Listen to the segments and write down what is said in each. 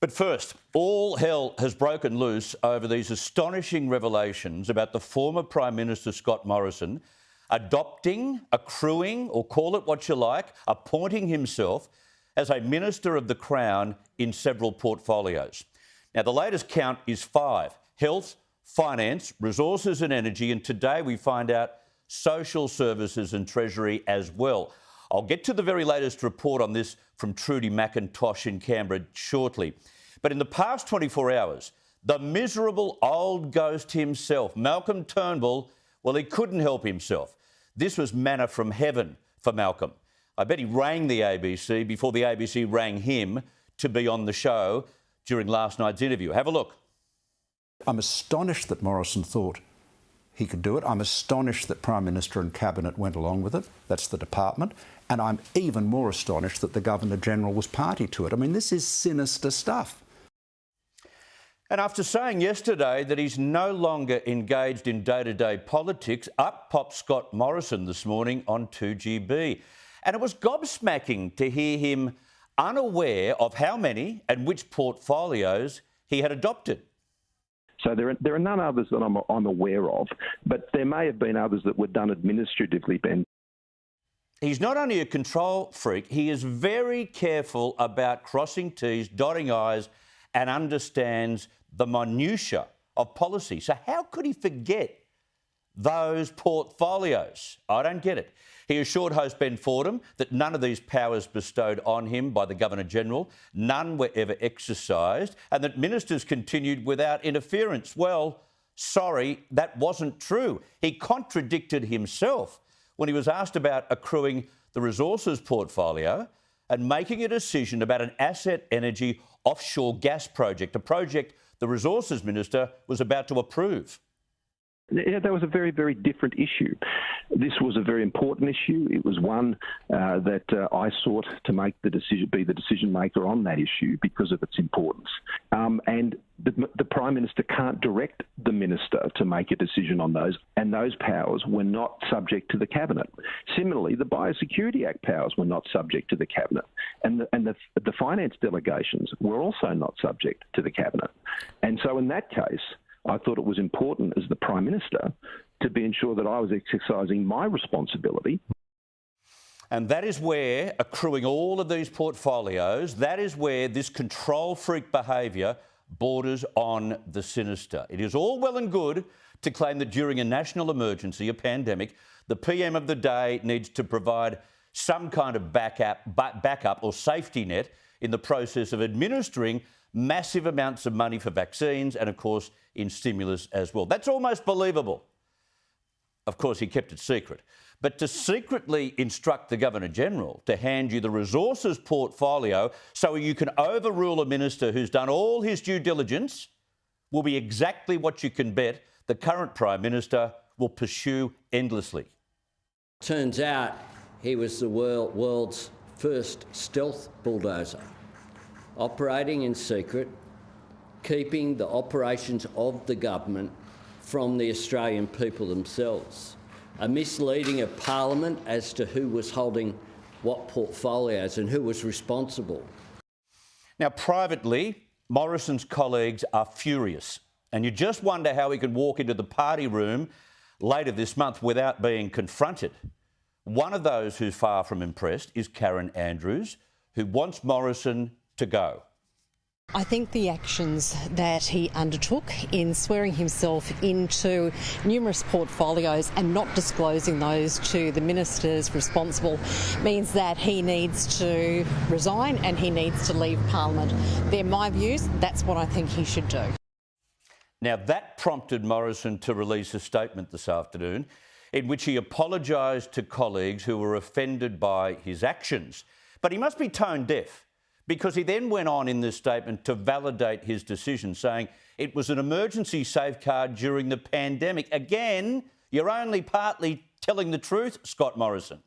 But first, all hell has broken loose over these astonishing revelations about the former Prime Minister Scott Morrison adopting, accruing, or call it what you like, appointing himself as a Minister of the Crown in several portfolios. Now, the latest count is 5: health, finance, resources and energy, and today we find out social services and treasury as well. I'll get to the very latest report on this from Trudy McIntosh in Canberra shortly. But in the past 24 hours, the miserable old ghost himself, Malcolm Turnbull, well, he couldn't help himself. This was manna from heaven for Malcolm. I bet he rang the ABC before the ABC rang him to be on the show during last night's interview. Have a look. I'm astonished that Morrison thought he could do it. I'm astonished that Prime Minister and Cabinet went along with it. That's the department. And I'm even more astonished that the Governor-General was party to it. I mean, this is sinister stuff. And after saying yesterday that he's no longer engaged in day-to-day politics, up popped Scott Morrison this morning on 2GB. And it was gobsmacking to hear him unaware of how many and which portfolios he had adopted. So there are none others that I'm aware of, but there may have been others that were done administratively, Ben. He's not only a control freak, he is very careful about crossing T's, dotting I's, and understands the minutiae of policy. So how could he forget those portfolios? I don't get it. He assured host Ben Fordham that none of these powers bestowed on him by the Governor-General, none were ever exercised, and that ministers continued without interference. Well, sorry, that wasn't true. He contradicted himself when he was asked about accruing the resources portfolio and making a decision about an asset energy offshore gas project, a project the resources minister was about to approve. Yeah, that was a very, very different issue. This was a very important issue. It was one that I sought to make the decision, be the decision maker on that issue because of its importance. And the Prime Minister can't direct the Minister to make a decision on those, and those powers were not subject to the Cabinet. Similarly, the Biosecurity Act powers were not subject to the Cabinet, and the finance delegations were also not subject to the Cabinet. And so in that case, I thought it was important as the Prime Minister to be ensure that I was exercising my responsibility. And that is where, accruing all of these portfolios, that is where this control freak behaviour borders on the sinister. It is all well and good to claim that during a national emergency, a pandemic, the PM of the day needs to provide some kind of backup or safety net in the process of administering massive amounts of money for vaccines and, of course, in stimulus as well. That's almost believable. Of course, he kept it secret. But to secretly instruct the Governor-General to hand you the resources portfolio so you can overrule a minister who's done all his due diligence will be exactly what you can bet the current Prime Minister will pursue endlessly. Turns out he was the world's first stealth bulldozer, operating in secret, keeping the operations of the government from the Australian people themselves, a misleading of Parliament as to who was holding what portfolios and who was responsible. Now, privately, Morrison's colleagues are furious, and you just wonder how he could walk into the party room later this month without being confronted. One of those who's far from impressed is Karen Andrews, who wants Morrison to go. I think the actions that he undertook in swearing himself into numerous portfolios and not disclosing those to the ministers responsible means that he needs to resign and he needs to leave Parliament. They're my views. That's what I think he should do. Now, that prompted Morrison to release a statement this afternoon in which he apologised to colleagues who were offended by his actions. But he must be tone deaf, because he then went on in this statement to validate his decision, saying it was an emergency safeguard during the pandemic. Again, you're only partly telling the truth, Scott Morrison.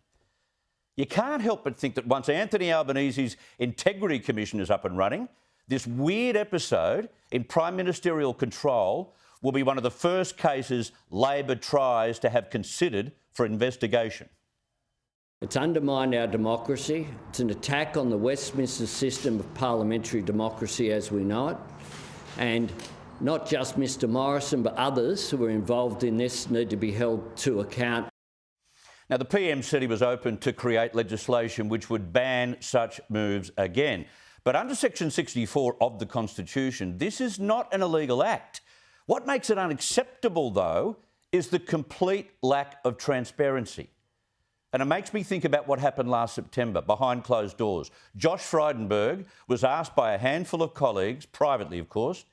You can't help but think that once Anthony Albanese's Integrity Commission is up and running, this weird episode in prime ministerial control will be one of the first cases Labor tries to have considered for investigation. It's undermined our democracy. It's an attack on the Westminster system of parliamentary democracy as we know it. And not just Mr Morrison, but others who were involved in this need to be held to account. Now, the PM said he was open to create legislation which would ban such moves again. But under Section 64 of the Constitution, this is not an illegal act. What makes it unacceptable, though, is the complete lack of transparency. And it makes me think about what happened last September behind closed doors. Josh Frydenberg was asked by a handful of colleagues, privately of course,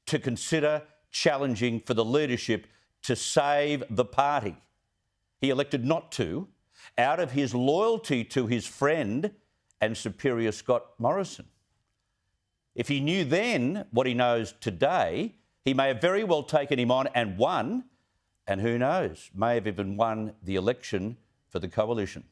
to consider challenging for the leadership to save the party. He elected not to, out of his loyalty to his friend and superior Scott Morrison. If he knew then what he knows today, he may have very well taken him on and won, and who knows, may have even won the election for the coalition.